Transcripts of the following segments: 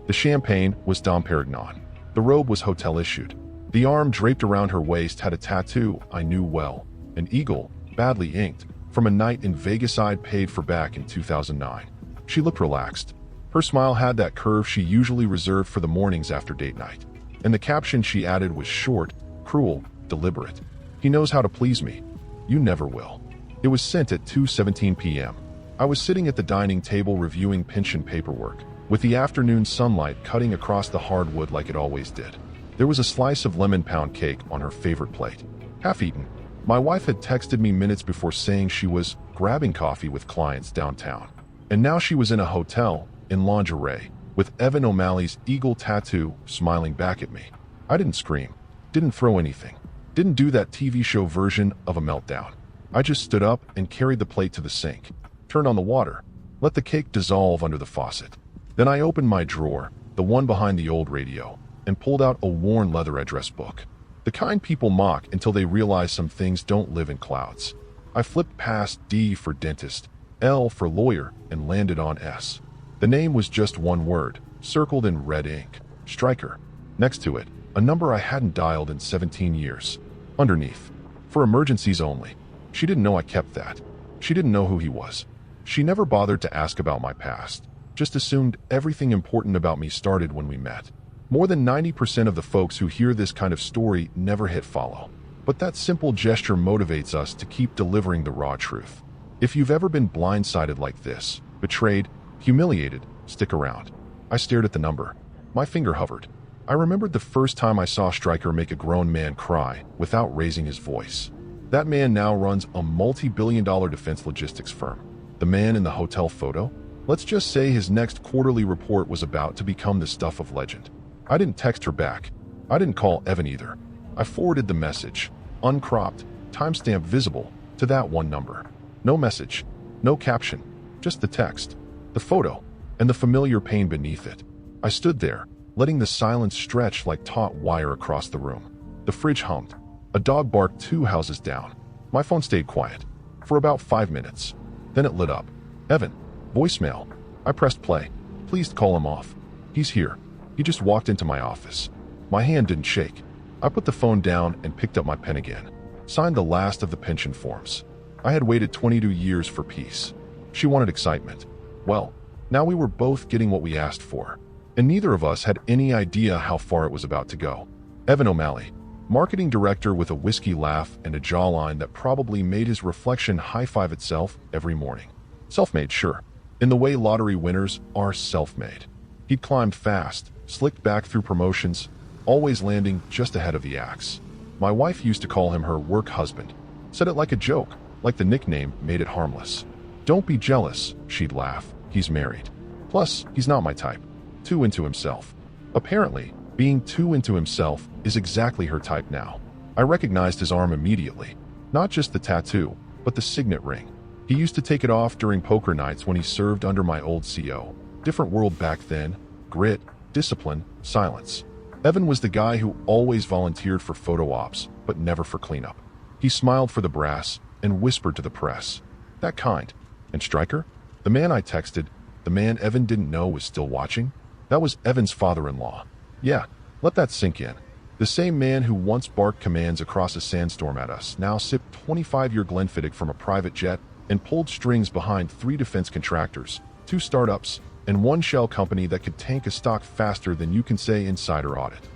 The champagne was Dom Perignon. The robe was hotel issued. The arm draped around her waist had a tattoo I knew well, an eagle, badly inked, from a night in Vegas I'd paid for back in 2009. She looked relaxed. Her smile had that curve she usually reserved for the mornings after date night. And the caption she added was short, cruel, deliberate. He knows how to please me. You never will. It was sent at 2:17 p.m. I was sitting at the dining table reviewing pension paperwork, with the afternoon sunlight cutting across the hardwood like it always did. There was a slice of lemon pound cake on her favorite plate, half-eaten. My wife had texted me minutes before saying she was grabbing coffee with clients downtown. And now she was in a hotel, in lingerie, with Evan O'Malley's eagle tattoo smiling back at me. I didn't scream, didn't throw anything, didn't do that TV show version of a meltdown. I just stood up and carried the plate to the sink, turned on the water, let the cake dissolve under the faucet. Then I opened my drawer, the one behind the old radio, and pulled out a worn leather address book. The kind people mock until they realize some things don't live in clouds. I flipped past D for dentist, L for lawyer, and landed on S. The name was just one word, circled in red ink, Stryker. Next to it, a number I hadn't dialed in 17 years. Underneath, for emergencies only. She didn't know I kept that. She didn't know who he was. She never bothered to ask about my past, just assumed everything important about me started when we met. More than 90% of the folks who hear this kind of story never hit follow. But that simple gesture motivates us to keep delivering the raw truth. If you've ever been blindsided like this, betrayed, humiliated, stick around. I stared at the number. My finger hovered. I remembered the first time I saw Stryker make a grown man cry without raising his voice. That man now runs a multi-billion-dollar defense logistics firm. The man in the hotel photo? Let's just say his next quarterly report was about to become the stuff of legend. I didn't text her back. I didn't call Evan either. I forwarded the message, uncropped, timestamp visible, to that one number. No message, no caption, just the text, the photo, and the familiar pain beneath it. I stood there, letting the silence stretch like taut wire across the room. The fridge hummed. A dog barked 2 houses down. My phone stayed quiet for about 5 minutes. Then it lit up. Evan. Voicemail. I pressed play. Please call him off. He's here. He just walked into my office. My hand didn't shake. I put the phone down and picked up my pen again. Signed the last of the pension forms. I had waited 22 years for peace. She wanted excitement. Well, now we were both getting what we asked for. And neither of us had any idea how far it was about to go. Evan O'Malley, marketing director with a whiskey laugh and a jawline that probably made his reflection high-five itself every morning. Self-made, sure, in the way lottery winners are self-made. He'd climbed fast, slicked back through promotions, always landing just ahead of the axe. My wife used to call him her work husband. Said it like a joke, like the nickname made it harmless. Don't be jealous, she'd laugh. He's married. Plus, he's not my type. Too into himself. Apparently, being too into himself is exactly her type now. I recognized his arm immediately. Not just the tattoo, but the signet ring. He used to take it off during poker nights when he served under my old CO. Different world back then. Grit, discipline, silence. Evan was the guy who always volunteered for photo ops, but never for cleanup. He smiled for the brass and whispered to the press. That kind. And Stryker? The man I texted, the man Evan didn't know was still watching? That was Evan's father-in-law. Yeah, let that sink in. The same man who once barked commands across a sandstorm at us now sipped 25-year Glenfiddich from a private jet and pulled strings behind 3 defense contractors, 2 startups, and 1 shell company that could tank a stock faster than you can say insider audit.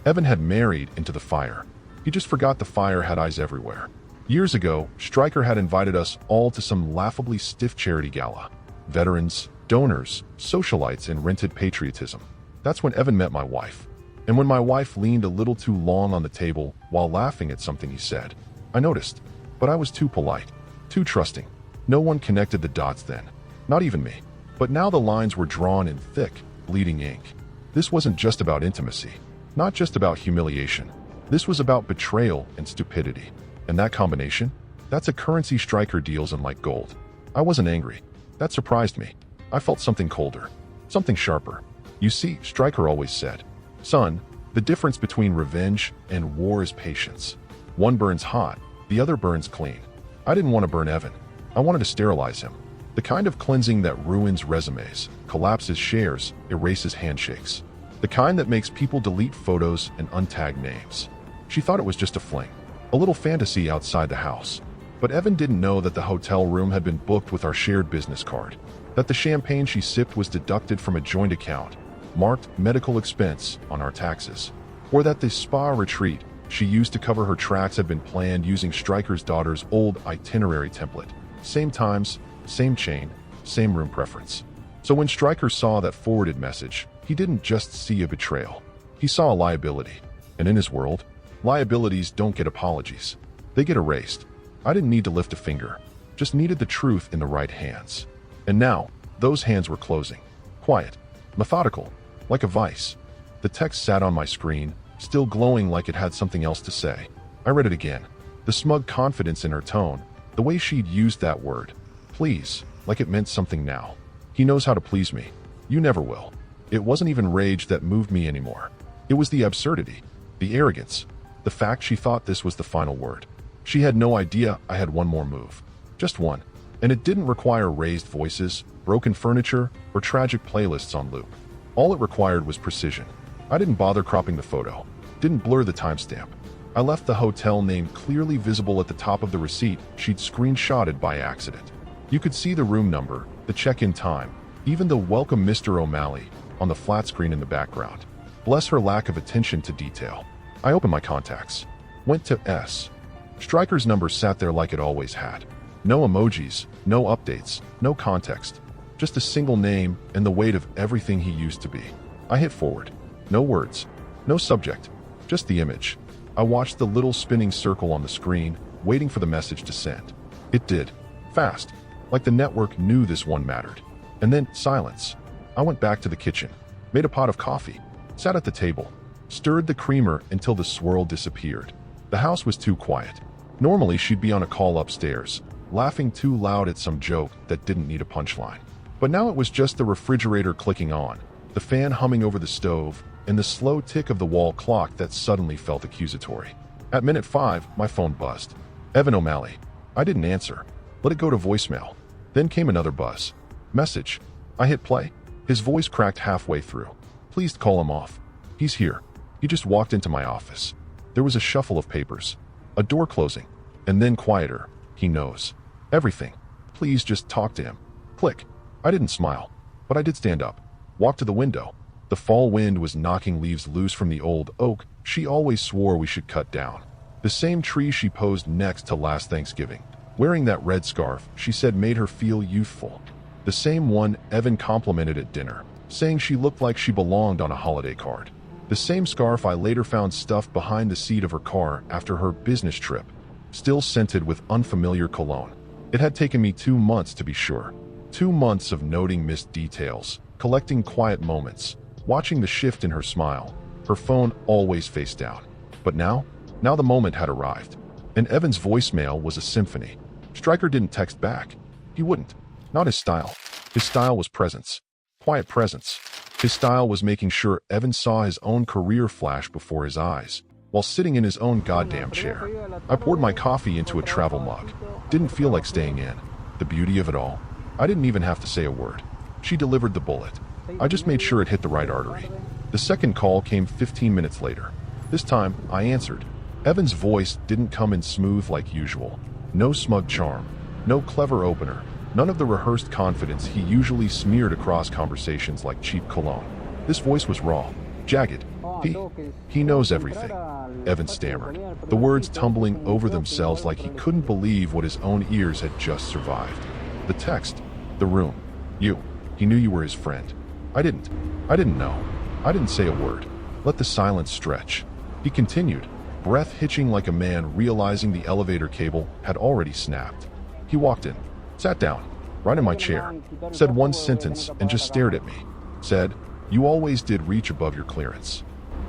Evan had married into the fire. He just forgot the fire had eyes everywhere. Years ago, Stryker had invited us all to some laughably stiff charity gala. Veterans, donors, socialites, and rented patriotism. That's when Evan met my wife. And when my wife leaned a little too long on the table while laughing at something he said, I noticed, but I was too polite, too trusting. No one connected the dots then, not even me. But now the lines were drawn in thick, bleeding ink. This wasn't just about intimacy, not just about humiliation. This was about betrayal and stupidity. And that combination, that's a currency Stryker deals in like gold. I wasn't angry. That surprised me. I felt something colder, something sharper. You see, Stryker always said, son, the difference between revenge and war is patience. One burns hot, the other burns clean. I didn't want to burn Evan. I wanted to sterilize him. The kind of cleansing that ruins resumes, collapses shares, erases handshakes. The kind that makes people delete photos and untag names. She thought it was just a fling, a little fantasy outside the house. But Evan didn't know that the hotel room had been booked with our shared business card, that the champagne she sipped was deducted from a joint account, marked medical expense on our taxes, or that the spa retreat she used to cover her tracks had been planned using Stryker's daughter's old itinerary template. Same times, same chain, same room preference. So when Stryker saw that forwarded message, he didn't just see a betrayal. He saw a liability. And in his world, liabilities don't get apologies. They get erased. I didn't need to lift a finger, just needed the truth in the right hands. And now, those hands were closing. Quiet, methodical, like a vice. The text sat on my screen, still glowing like it had something else to say. I read it again. The smug confidence in her tone, the way she'd used that word. Please, like it meant something now. He knows how to please me. You never will. It wasn't even rage that moved me anymore. It was the absurdity, the arrogance, the fact she thought this was the final word. She had no idea I had one more move. Just one. And it didn't require raised voices, broken furniture, or tragic playlists on loop. All it required was precision. I didn't bother cropping the photo, didn't blur the timestamp. I left the hotel name clearly visible at the top of the receipt she'd screenshotted by accident. You could see the room number, the check-in time, even the "Welcome Mr. O'Malley" on the flat screen in the background. Bless her lack of attention to detail. I opened my contacts. Went to S. Stryker's number sat there like it always had. No emojis, no updates, no context. Just a single name and the weight of everything he used to be. I hit forward. No words. No subject. Just the image. I watched the little spinning circle on the screen, waiting for the message to send. It did. Fast. Like the network knew this one mattered. And then silence. I went back to the kitchen, made a pot of coffee, sat at the table, stirred the creamer until the swirl disappeared. The house was too quiet. Normally she'd be on a call upstairs, laughing too loud at some joke that didn't need a punchline. But now it was just the refrigerator clicking on, the fan humming over the stove, and the slow tick of the wall clock that suddenly felt accusatory. At minute 5, my phone buzzed. Evan O'Malley. I didn't answer. Let it go to voicemail. Then came another buzz. Message. I hit play. His voice cracked halfway through. Please call him off. He's here. He just walked into my office. There was a shuffle of papers, a door closing, and then quieter. He knows everything. Please just talk to him. Click. I didn't smile, but I did stand up, walk to the window. The fall wind was knocking leaves loose from the old oak she always swore we should cut down. The same tree she posed next to last Thanksgiving, wearing that red scarf she said made her feel youthful. The same one Evan complimented at dinner, saying she looked like she belonged on a holiday card. The same scarf I later found stuffed behind the seat of her car after her business trip, still scented with unfamiliar cologne. It had taken me 2 months to be sure. 2 months of noting missed details, collecting quiet moments, watching the shift in her smile, her phone always face down. But now the moment had arrived. And Evan's voicemail was a symphony. Stryker didn't text back. He wouldn't. Not his style. His style was presence. Quiet presence. His style was making sure Evan saw his own career flash before his eyes, while sitting in his own goddamn chair. I poured my coffee into a travel mug. Didn't feel like staying in. The beauty of it all. I didn't even have to say a word. She delivered the bullet. I just made sure it hit the right artery. The second call came 15 minutes later. This time, I answered. Evan's voice didn't come in smooth like usual. No smug charm. No clever opener. None of the rehearsed confidence he usually smeared across conversations like cheap cologne. This voice was raw, jagged. He knows everything, Evan stammered, the words tumbling over themselves like he couldn't believe what his own ears had just survived. The text, the room, you. He knew you were his friend. I didn't know. I didn't say a word. Let the silence stretch. He continued, breath hitching like a man realizing the elevator cable had already snapped. He walked in, sat down, right in my chair, said one sentence and just stared at me. Said, "You always did reach above your clearance."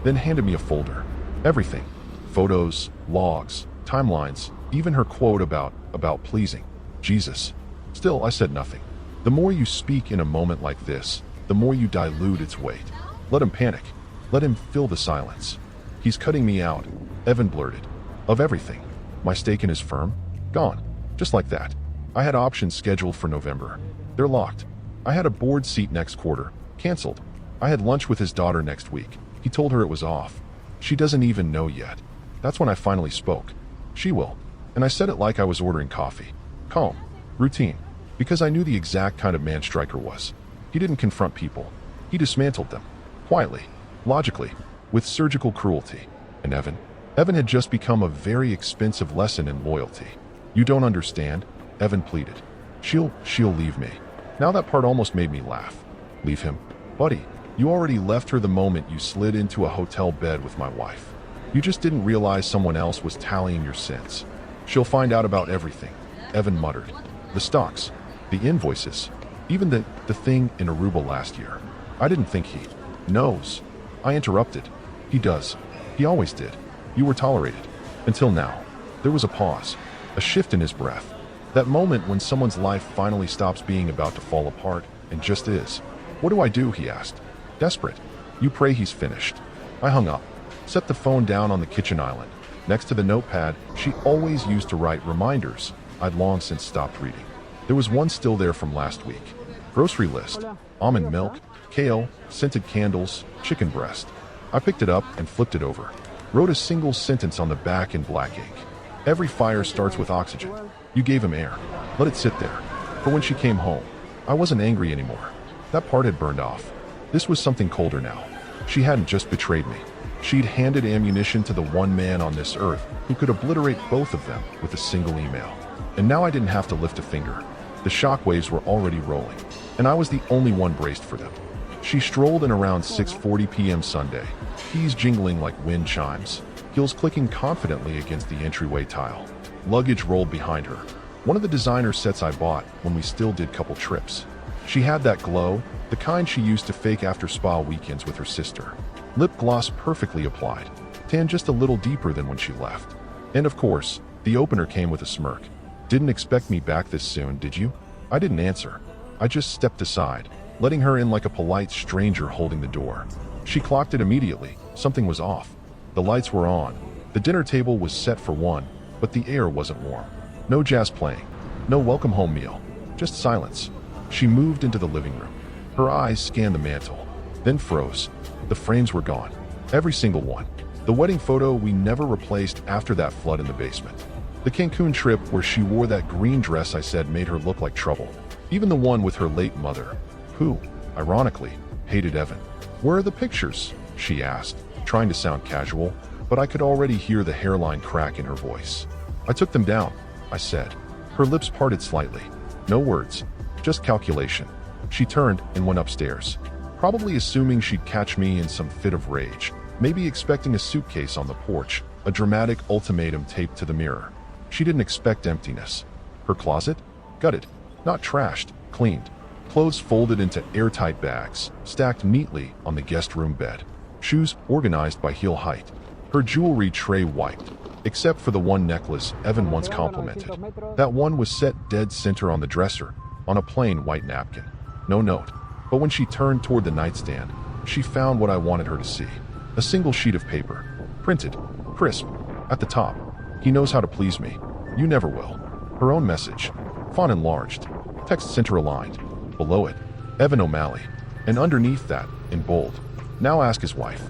Then handed me a folder. Everything. Photos, logs, timelines, even her quote about pleasing. Jesus. Still, I said nothing. The more you speak in a moment like this, the more you dilute its weight. Let him panic. Let him fill the silence. He's cutting me out, Evan blurted. Of everything. My stake in his firm? Gone. Just like that. I had options scheduled for November. They're locked. I had a board seat next quarter. Cancelled. I had lunch with his daughter next week. He told her it was off. She doesn't even know yet. That's when I finally spoke. She will. And I said it like I was ordering coffee. Calm. Routine. Because I knew the exact kind of man Stryker was. He didn't confront people. He dismantled them. Quietly. Logically. With surgical cruelty. And Evan had just become a very expensive lesson in loyalty. You don't understand, Evan pleaded. She'll leave me. Now that part almost made me laugh. Leave him? Buddy, you already left her the moment you slid into a hotel bed with my wife. You just didn't realize someone else was tallying your sins. She'll find out about everything, Evan muttered. The stocks, the invoices, even the thing in Aruba last year. I didn't think he knows. I interrupted. He does. He always did. You were tolerated. Until now. There was a pause, a shift in his breath. That moment when someone's life finally stops being about to fall apart and just is. What do I do? He asked. Desperate. You pray he's finished. I hung up, set the phone down on the kitchen island, next to the notepad she always used to write reminders I'd long since stopped reading. There was one still there from last week. Grocery list. Almond milk, kale, scented candles, chicken breast. I picked it up and flipped it over. Wrote a single sentence on the back in black ink. Every fire starts with oxygen. You gave him air. Let it sit there. For when she came home, I wasn't angry anymore. That part had burned off. This was something colder now. She hadn't just betrayed me. She'd handed ammunition to the one man on this earth who could obliterate both of them with a single email. And now I didn't have to lift a finger. The shockwaves were already rolling, and I was the only one braced for them. She strolled in around 6:40 p.m. Sunday, keys jingling like wind chimes, heels clicking confidently against the entryway tile. Luggage rolled behind her. One of the designer sets I bought when we still did couple trips. She had that glow, the kind she used to fake after spa weekends with her sister. Lip gloss perfectly applied, tan just a little deeper than when she left. And of course, the opener came with a smirk. Didn't expect me back this soon, did you? I didn't answer. I just stepped aside, letting her in like a polite stranger holding the door. She clocked it immediately. Something was off. The lights were on. The dinner table was set for one, but the air wasn't warm. No jazz playing. No welcome home meal. Just silence. She moved into the living room. Her eyes scanned the mantel, then froze. The frames were gone. Every single one. The wedding photo we never replaced after that flood in the basement. The Cancun trip where she wore that green dress I said made her look like trouble. Even the one with her late mother, who, ironically, hated Evan. Where are the pictures? She asked, trying to sound casual, but I could already hear the hairline crack in her voice. I took them down, I said. Her lips parted slightly. No words, just calculation. She turned and went upstairs, probably assuming she'd catch me in some fit of rage, maybe expecting a suitcase on the porch, a dramatic ultimatum taped to the mirror. She didn't expect emptiness. Her closet? Gutted. Not trashed, cleaned. Clothes folded into airtight bags, stacked neatly on the guest room bed. Shoes organized by heel height. Her jewelry tray wiped, except for the one necklace Evan once complimented. That one was set dead center on the dresser, on a plain white napkin. No note. But when she turned toward the nightstand, she found what I wanted her to see. A single sheet of paper. Printed. Crisp. At the top. He knows how to please me. You never will. Her own message. Font enlarged. Text center aligned. Below it, Evan O'Malley. And underneath that, in bold, now ask his wife.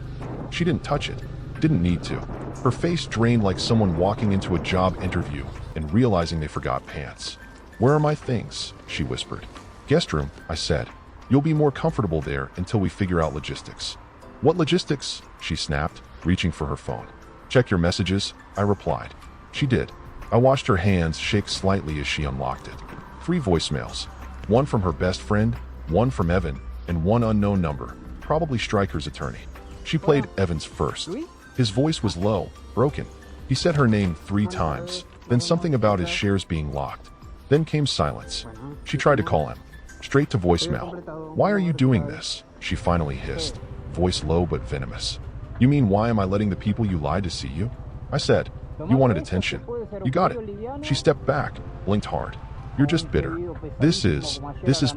She didn't touch it. Didn't need to. Her face drained like someone walking into a job interview and realizing they forgot pants. Where are my things? She whispered. Guest room, I said. You'll be more comfortable there until we figure out logistics. What logistics? She snapped, reaching for her phone. Check your messages, I replied. She did. I watched her hands shake slightly as she unlocked it. 3 voicemails. One from her best friend, one from Evan, and one unknown number, probably Stryker's attorney. She played Evan's first. His voice was low, broken. He said her name 3 times, then something about his shares being locked. Then came silence. She tried to call him. Straight to voicemail. Why are you doing this? She finally hissed, voice low but venomous. You mean why am I letting the people you lied to see you? I said, you wanted attention. You got it. She stepped back, blinked hard. You're just bitter. This is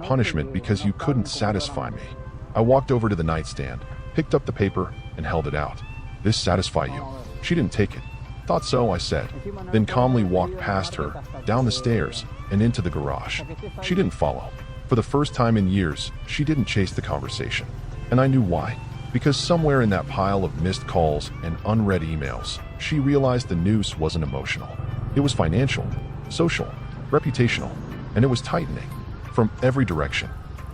punishment because you couldn't satisfy me. I walked over to the nightstand, picked up the paper, and held it out. This satisfy you? She didn't take it. Thought so, I said, then calmly walked past her, down the stairs, and into the garage. She didn't follow. For the first time in years, she didn't chase the conversation. And I knew why. Because somewhere in that pile of missed calls and unread emails, she realized the noose wasn't emotional. It was financial, social, reputational, and it was tightening from every direction.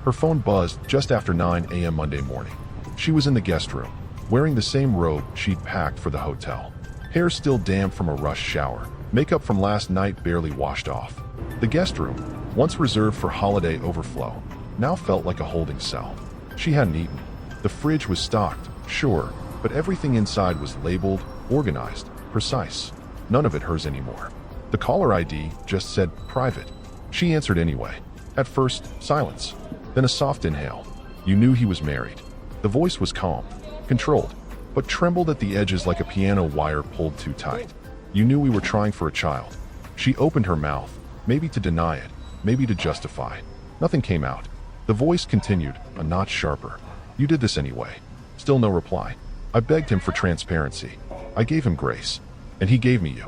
Her phone buzzed just after 9 a.m. Monday morning. She was in the guest room, wearing the same robe she'd packed for the hotel. Hair still damp from a rushed shower, makeup from last night barely washed off. The guest room, once reserved for holiday overflow, now felt like a holding cell. She hadn't eaten. The fridge was stocked, sure, but everything inside was labeled, organized, precise. None of it hers anymore. The caller ID just said private. She answered anyway. At first, silence. Then a soft inhale. You knew he was married. The voice was calm, controlled, but trembled at the edges like a piano wire pulled too tight. You knew we were trying for a child. She opened her mouth, maybe to deny it, maybe to justify. Nothing came out. The voice continued, a notch sharper. You did this anyway. Still no reply. I begged him for transparency. I gave him grace. And he gave me you.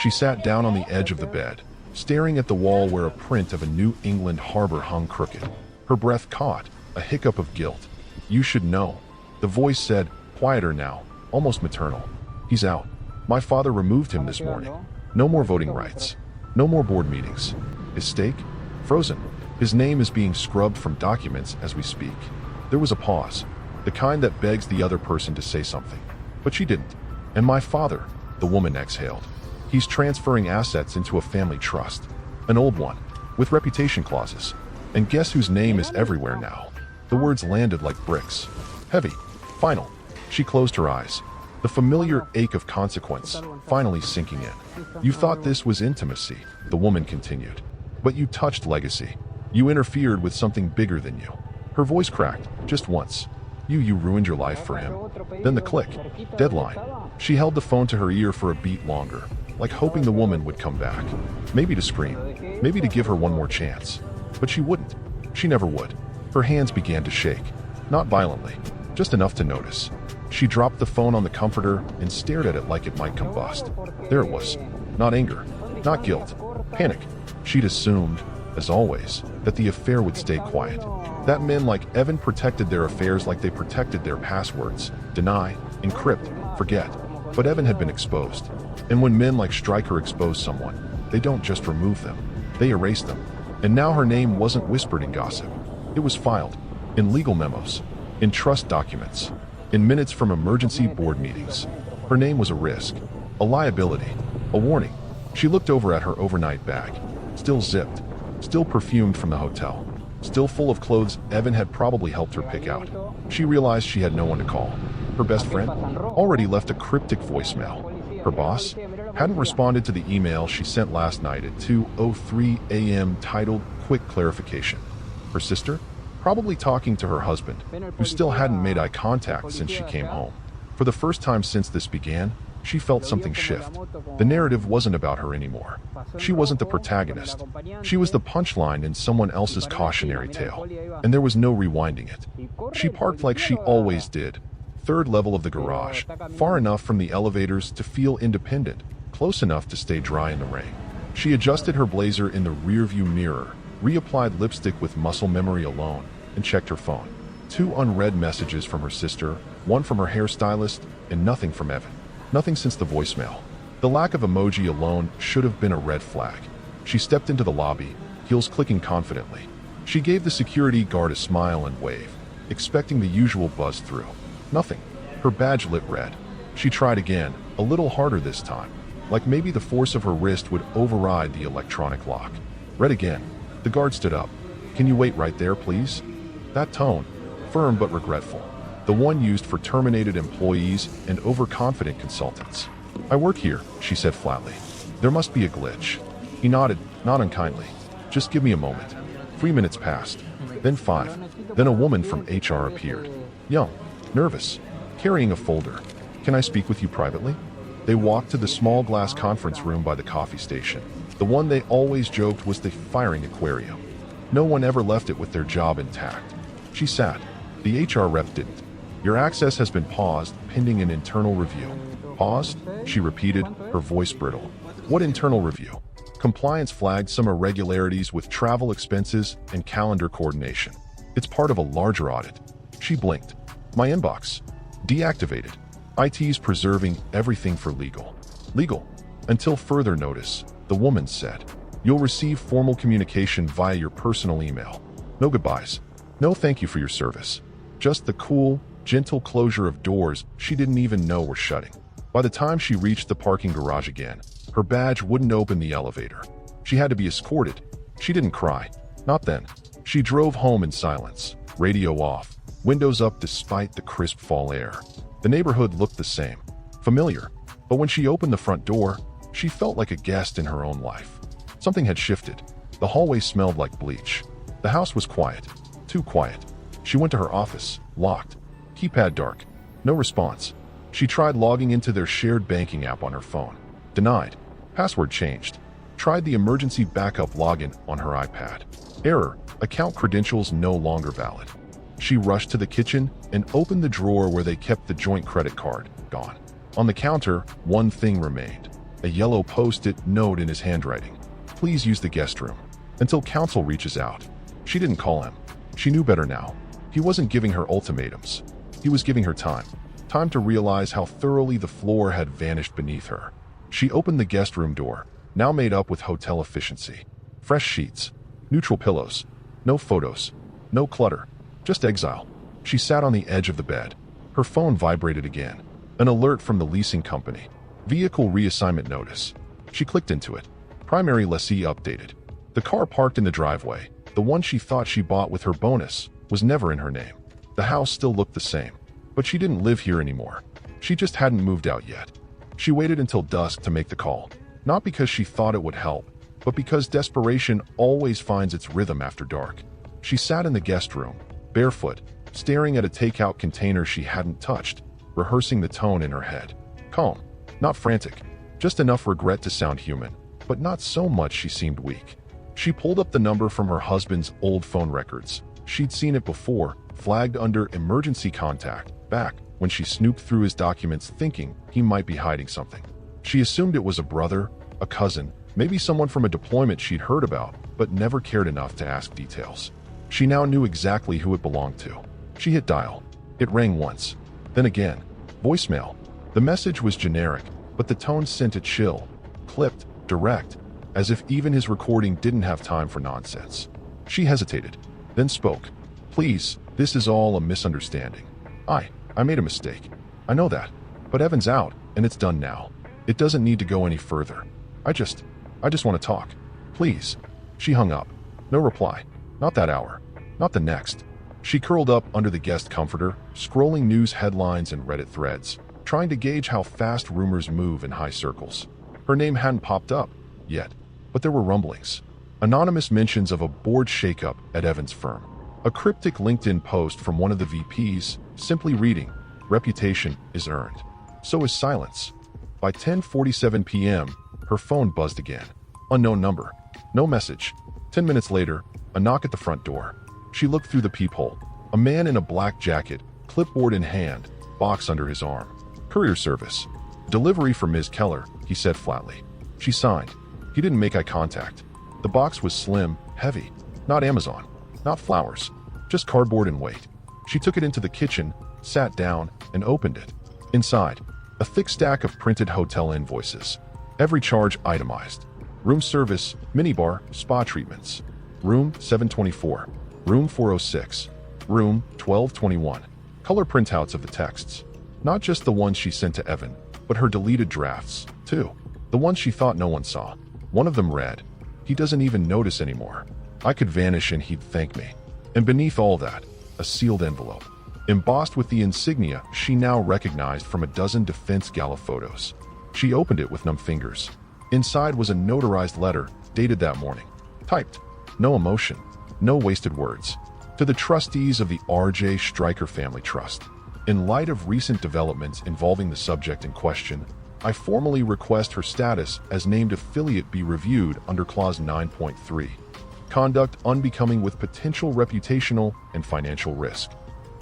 She sat down on the edge of the bed, staring at the wall where a print of a New England harbor hung crooked. Her breath caught, a hiccup of guilt. You should know. The voice said, quieter now, almost maternal. He's out. My father removed him this morning. No more voting rights. No more board meetings. His stake? Frozen. His name is being scrubbed from documents as we speak. There was a pause, the kind that begs the other person to say something. But she didn't. And my father, the woman exhaled. He's transferring assets into a family trust. An old one, with reputation clauses. And guess whose name is everywhere now? The words landed like bricks. Heavy. Final. She closed her eyes. The familiar ache of consequence finally sinking in. You thought this was intimacy, the woman continued. But you touched legacy. You interfered with something bigger than you. Her voice cracked, just once. You ruined your life for him. Then the click. Deadline. She held the phone to her ear for a beat longer, like hoping the woman would come back. Maybe to scream. Maybe to give her one more chance. But she wouldn't. She never would. Her hands began to shake. Not violently, just enough to notice. She dropped the phone on the comforter and stared at it like it might combust. There it was. Not anger. Not guilt. Panic. She'd assumed, as always, that the affair would stay quiet. That men like Evan protected their affairs like they protected their passwords. Deny, encrypt, forget. But Evan had been exposed. And when men like Stryker expose someone, they don't just remove them. They erase them. And now her name wasn't whispered in gossip. It was filed. In legal memos. In trust documents. In minutes from emergency board meetings. Her name was a risk. A liability. A warning. She looked over at her overnight bag. Still zipped. Still perfumed from the hotel. Still full of clothes Evan had probably helped her pick out. She realized she had no one to call. Her best friend? Already left a cryptic voicemail. Her boss? Hadn't responded to the email she sent last night at 2:03 a.m. titled Quick Clarification. Her sister? Probably talking to her husband, who still hadn't made eye contact since she came home. For the first time since this began, she felt something shift. The narrative wasn't about her anymore. She wasn't the protagonist. She was the punchline in someone else's cautionary tale, and there was no rewinding it. She parked like she always did, third level of the garage, far enough from the elevators to feel independent, close enough to stay dry in the rain. She adjusted her blazer in the rearview mirror, reapplied lipstick with muscle memory alone, and checked her phone. 2 unread messages from her sister, 1 from her hairstylist, and nothing from Evan. Nothing since the voicemail. The lack of emoji alone should have been a red flag. She stepped into the lobby, heels clicking confidently. She gave the security guard a smile and wave, expecting the usual buzz through. Nothing. Her badge lit red. She tried again, a little harder this time, like maybe the force of her wrist would override the electronic lock. Red again. The guard stood up. Can you wait right there, please? That tone, firm but regretful. The one used for terminated employees and overconfident consultants. I work here, she said flatly. There must be a glitch. He nodded, not unkindly. Just give me a moment. 3 minutes passed. Then 5. Then a woman from HR appeared. Young, nervous, carrying a folder. Can I speak with you privately? They walked to the small glass conference room by the coffee station. The one they always joked was the firing aquarium. No one ever left it with their job intact. She sat. The HR rep didn't. Your access has been paused, pending an internal review. Paused? She repeated, her voice brittle. What internal review? Compliance flagged some irregularities with travel expenses and calendar coordination. It's part of a larger audit. She blinked. My inbox. Deactivated. IT's preserving everything for legal. Legal. Until further notice, the woman said. You'll receive formal communication via your personal email. No goodbyes. No thank you for your service. Just the cool, gentle closure of doors she didn't even know were shutting. By the time she reached the parking garage again, her badge wouldn't open the elevator. She had to be escorted. She didn't cry. Not then. She drove home in silence, radio off, windows up despite the crisp fall air. The neighborhood looked the same, familiar, but when she opened the front door, she felt like a guest in her own life. Something had shifted. The hallway smelled like bleach. The house was quiet, too quiet. She went to her office, locked, keypad dark, no response. She tried logging into their shared banking app on her phone. Denied. Password changed. Tried the emergency backup login on her iPad. Error. Account credentials no longer valid. She rushed to the kitchen and opened the drawer where they kept the joint credit card. Gone. On the counter, one thing remained. A yellow post-it note in his handwriting. Please use the guest room. Until counsel reaches out. She didn't call him. She knew better now. He wasn't giving her ultimatums. He was giving her time. Time to realize how thoroughly the floor had vanished beneath her. She opened the guest room door, now made up with hotel efficiency. Fresh sheets. Neutral pillows. No photos. No clutter. Just exile. She sat on the edge of the bed. Her phone vibrated again. An alert from the leasing company. Vehicle reassignment notice. She clicked into it. Primary lessee updated. The car parked in the driveway, the one she thought she bought with her bonus, was never in her name. The house still looked the same, but she didn't live here anymore. She just hadn't moved out yet. She waited until dusk to make the call, not because she thought it would help, but because desperation always finds its rhythm after dark. She sat in the guest room, barefoot, staring at a takeout container she hadn't touched, rehearsing the tone in her head. Calm, not frantic, just enough regret to sound human, but not so much she seemed weak. She pulled up the number from her husband's old phone records. She'd seen it before, flagged under emergency contact, back when she snooped through his documents thinking he might be hiding something. She assumed it was a brother, a cousin, maybe someone from a deployment she'd heard about, but never cared enough to ask details. She now knew exactly who it belonged to. She hit dial. It rang once, then again. Voicemail. The message was generic, but the tone sent it chill, clipped, direct, as if even his recording didn't have time for nonsense. She hesitated, then spoke. Please, this is all a misunderstanding. I made a mistake. I know that. But Evan's out, and it's done now. It doesn't need to go any further. I just want to talk. Please. She hung up. No reply. Not that hour. Not the next. She curled up under the guest comforter, scrolling news headlines and Reddit threads, trying to gauge how fast rumors move in high circles. Her name hadn't popped up yet, but there were rumblings. Anonymous mentions of a board shakeup at Evan's firm. A cryptic LinkedIn post from one of the VPs, simply reading, "Reputation is earned. So is silence." By 10:47 p.m., her phone buzzed again. Unknown number. No message. 10 minutes later, a knock at the front door. She looked through the peephole. A man in a black jacket, clipboard in hand, box under his arm. Courier service. "Delivery for Ms. Keller," he said flatly. She signed. He didn't make eye contact. The box was slim, heavy. Not Amazon. Not flowers. Just cardboard and weight. She took it into the kitchen, sat down, and opened it. Inside, a thick stack of printed hotel invoices. Every charge itemized. Room service, minibar, spa treatments. Room 724. Room 406. Room 1221. Color printouts of the texts. Not just the ones she sent to Evan, but her deleted drafts, too. The ones she thought no one saw. One of them read, "He doesn't even notice anymore. I could vanish and he'd thank me." And beneath all that, a sealed envelope, embossed with the insignia she now recognized from a dozen defense gala photos. She opened it with numb fingers. Inside was a notarized letter, dated that morning. Typed. No emotion. No wasted words. To the trustees of the R.J. Stryker Family Trust. In light of recent developments involving the subject in question, I formally request her status as named affiliate be reviewed under Clause 9.3. Conduct unbecoming with potential reputational and financial risk.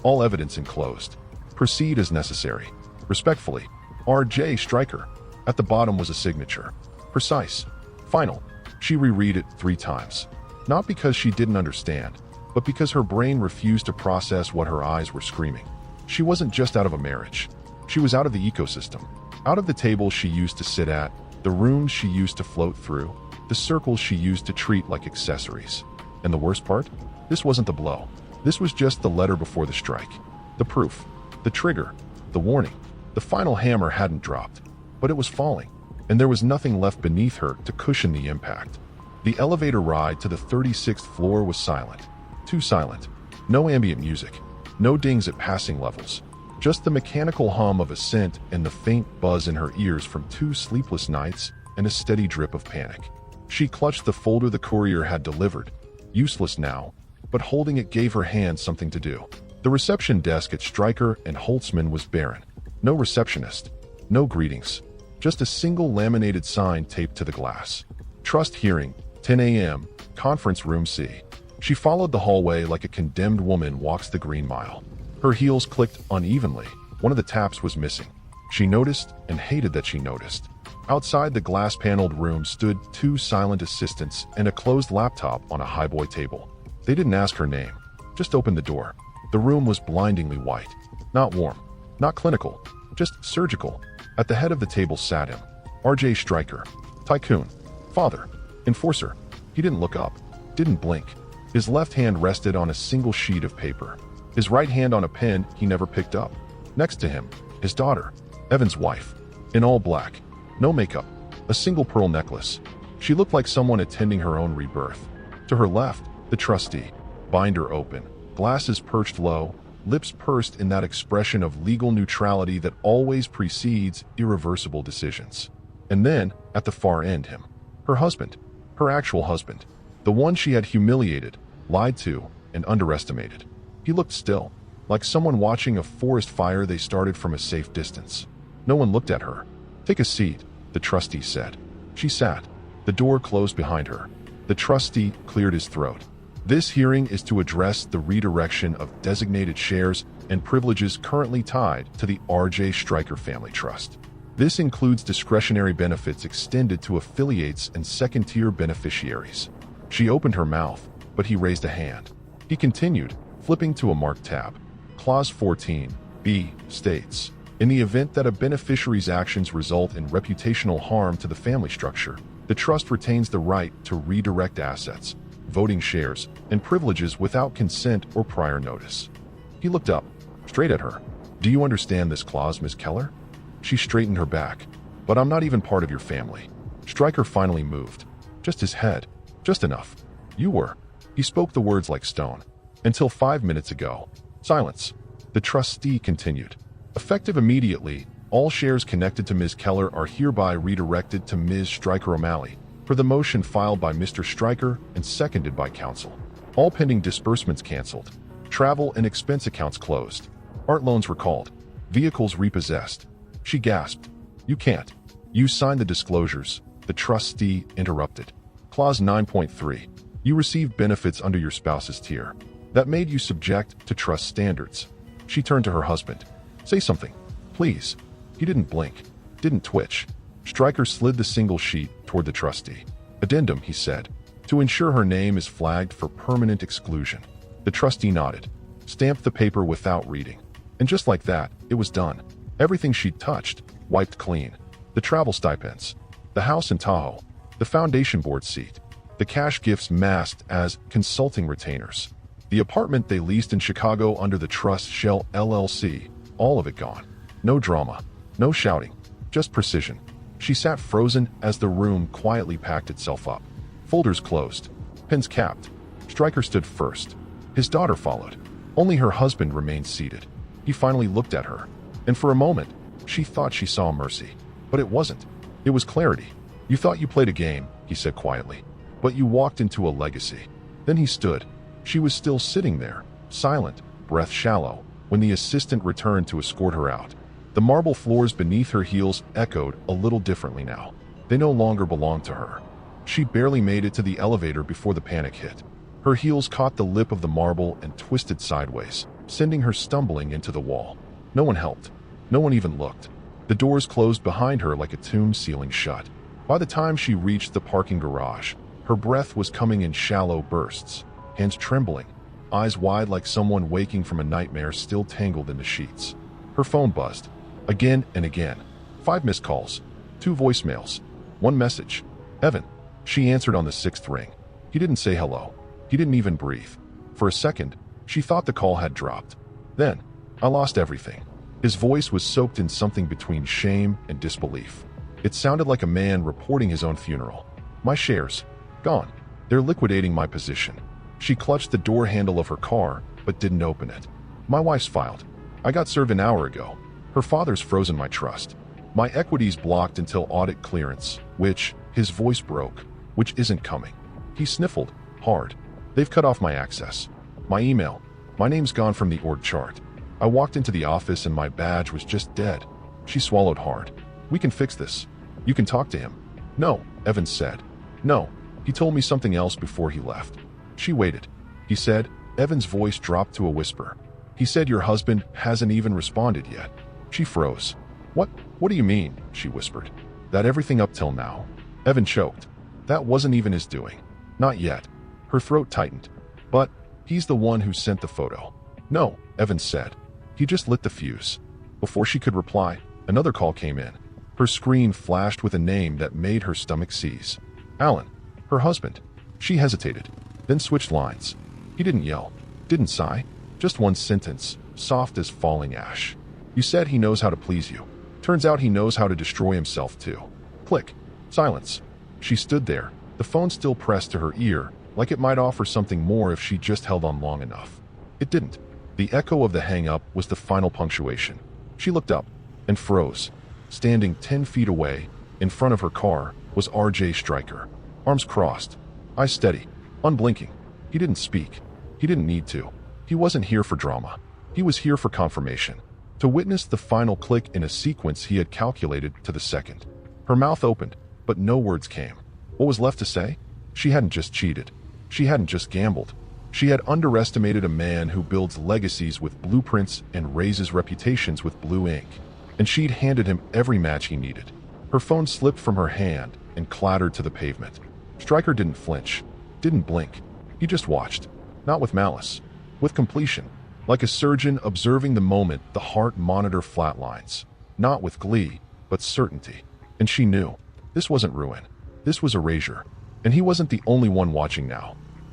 All evidence enclosed. Proceed as necessary. Respectfully, R.J. Stryker. At the bottom was a signature. Precise. Final. She reread it 3 times. Not because she didn't understand, but because her brain refused to process what her eyes were screaming. She wasn't just out of a marriage. She was out of the ecosystem. Out of the tables she used to sit at, the rooms she used to float through, the circles she used to treat like accessories. And the worst part? This wasn't the blow. This was just the letter before the strike. The proof. The trigger. The warning. The final hammer hadn't dropped, but it was falling, and there was nothing left beneath her to cushion the impact. The elevator ride to the 36th floor was silent. Too silent. No ambient music. No dings at passing levels. Just the mechanical hum of ascent and the faint buzz in her ears from 2 sleepless nights and a steady drip of panic. She clutched the folder the courier had delivered. Useless now, but holding it gave her hands something to do. The reception desk at Stryker and Holtzman was barren. No receptionist. No greetings. Just a single laminated sign taped to the glass. Trust hearing, 10 a.m., conference room C. She followed the hallway like a condemned woman walks the green mile. Her heels clicked unevenly. One of the taps was missing. She noticed and hated that she noticed. Outside the glass-paneled room stood 2 silent assistants and a closed laptop on a highboy table. They didn't ask her name. Just opened the door. The room was blindingly white. Not warm. Not clinical. Just surgical. At the head of the table sat him. R.J. Stryker. Tycoon. Father. Enforcer. He didn't look up. Didn't blink. His left hand rested on a single sheet of paper. His right hand on a pen he never picked up. Next to him, his daughter. Evan's wife. In all black. No makeup. A single pearl necklace. She looked like someone attending her own rebirth. To her left, the trustee. Binder open. Glasses perched low. Lips pursed in that expression of legal neutrality that always precedes irreversible decisions. And then, at the far end, him. Her husband. Her actual husband. The one she had humiliated, lied to, and underestimated. He looked still, like someone watching a forest fire they started from a safe distance. No one looked at her. Take a seat, the trustee said. She sat. The door closed behind her. The trustee cleared his throat. This hearing is to address the redirection of designated shares and privileges currently tied to the R.J. Stryker Family Trust. This includes discretionary benefits extended to affiliates and second-tier beneficiaries. She opened her mouth, but he raised a hand. He continued, flipping to a marked tab. Clause 14(b) states, in the event that a beneficiary's actions result in reputational harm to the family structure, the trust retains the right to redirect assets, voting shares, and privileges without consent or prior notice. He looked up, straight at her. Do you understand this clause, Ms. Keller? She straightened her back. But I'm not even part of your family. Stryker finally moved. Just his head. Just enough. You were. He spoke the words like stone. Until 5 minutes ago. Silence. The trustee continued. Effective immediately, all shares connected to Ms. Keller are hereby redirected to Ms. Stryker O'Malley, per the motion filed by Mr. Stryker and seconded by counsel. All pending disbursements canceled. Travel and expense accounts closed. Art loans recalled. Vehicles repossessed. She gasped. You can't. You signed the disclosures. The trustee interrupted. Clause 9.3. You received benefits under your spouse's tier. That made you subject to trust standards. She turned to her husband. Say something. Please. He didn't blink. Didn't twitch. Stryker slid the single sheet toward the trustee. Addendum, he said, to ensure her name is flagged for permanent exclusion. The trustee nodded, stamped the paper without reading. And just like that, it was done. Everything she'd touched, wiped clean. The travel stipends, the house in Tahoe, the foundation board seat, the cash gifts masked as consulting retainers, the apartment they leased in Chicago under the Trust Shell LLC, all of it gone. No drama, no shouting, just precision. She sat frozen as the room quietly packed itself up. Folders closed, pens capped. Stryker stood first. His daughter followed. Only her husband remained seated. He finally looked at her, and for a moment, she thought she saw mercy. But it wasn't. It was clarity. You thought you played a game, he said quietly, but you walked into a legacy. Then he stood. She was still sitting there, silent, breath shallow, when the assistant returned to escort her out. The marble floors beneath her heels echoed a little differently now. They no longer belonged to her. She barely made it to the elevator before the panic hit. Her heels caught the lip of the marble and twisted sideways, sending her stumbling into the wall. No one helped. No one even looked. The doors closed behind her like a tomb sealing shut. By the time she reached the parking garage, Her breath was coming in shallow bursts, hands trembling, eyes wide like someone waking from a nightmare still tangled in the sheets. Her phone buzzed, again and again. 5 missed calls, 2 voicemails, 1 message. Evan. She answered on the 6th ring. He didn't say hello. He didn't even breathe. For a second, she thought the call had dropped. Then, I lost everything. His voice was soaked in something between shame and disbelief. It sounded like a man reporting his own funeral. My shares. Gone. They're liquidating my position. She clutched the door handle of her car, but didn't open it. My wife's filed. I got served an hour ago. Her father's frozen my trust. My equities blocked until audit clearance, which, his voice broke, which isn't coming. He sniffled, hard. They've cut off my access. My email. My name's gone from the org chart. I walked into the office and my badge was just dead. She swallowed hard. We can fix this. You can talk to him. No, Evans said. No, he told me something else before he left. She waited. He said, Evans' voice dropped to a whisper. He said your husband hasn't even responded yet. She froze. What do you mean? She whispered. That everything up till now. Evan choked. That wasn't even his doing. Not yet. Her throat tightened. But he's the one who sent the photo. No, Evans said. He just lit the fuse. Before she could reply, another call came in. Her screen flashed with a name that made her stomach seize. Alan, her husband. She hesitated, then switched lines. He didn't yell, didn't sigh, just one sentence, soft as falling ash. You said he knows how to please you. Turns out he knows how to destroy himself too. Click. Silence. She stood there, the phone still pressed to her ear, like it might offer something more if she just held on long enough. It didn't. The echo of the hang-up was the final punctuation. She looked up and froze. Standing 10 feet away, in front of her car, was R.J. Stryker. Arms crossed, eyes steady, unblinking. He didn't speak. He didn't need to. He wasn't here for drama. He was here for confirmation. To witness the final click in a sequence he had calculated to the second. Her mouth opened, but no words came. What was left to say? She hadn't just cheated. She hadn't just gambled. She had underestimated a man who builds legacies with blueprints and raises reputations with blue ink. And she'd handed him every match he needed. Her phone slipped from her hand and clattered to the pavement. Stryker didn't flinch, didn't blink. He just watched. Not with malice. With completion. Like a surgeon observing the moment the heart monitor flatlines. Not with glee, but certainty. And she knew. This wasn't ruin. This was erasure. And he wasn't the only one watching now.